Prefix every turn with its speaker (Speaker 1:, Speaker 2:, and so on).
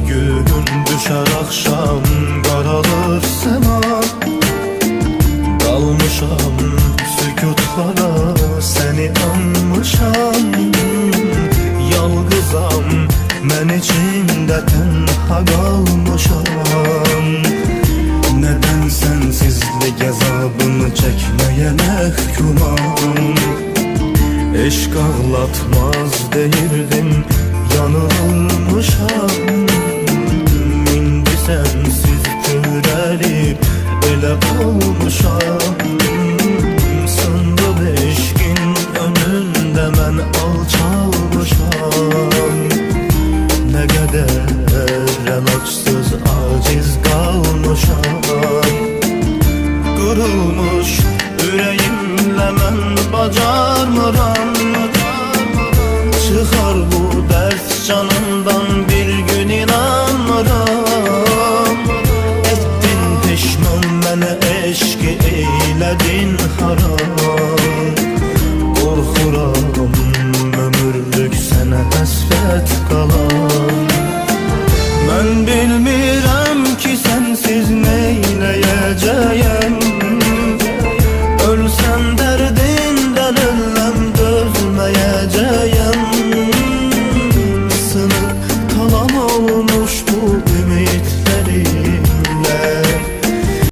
Speaker 1: gün düşer akşam, qaralır səma. Dalmışam sükutlara, səni anmışam. Yalqızam, mən içimdə tənha qalmışam. Nədən sənsizlik əzabını çəkməyə məhkumam? Eşq ağlatmaz deyirdim, yanılmışam. İndi sənsiz körəlib elə olmuşam. Sındım eşqin önündə mən alçalmışam. Nə qədər əlacsız aciz qalmışam. Qırılmış ürəyimlə mən bacarmıram. Çıxar bu dərd canımdan, bir gün inanmıram. Etdin peşman mənə, eşqi eylədin haram. Qorxuram ömürlük sənə həsrət qalan. Mən bilmirəm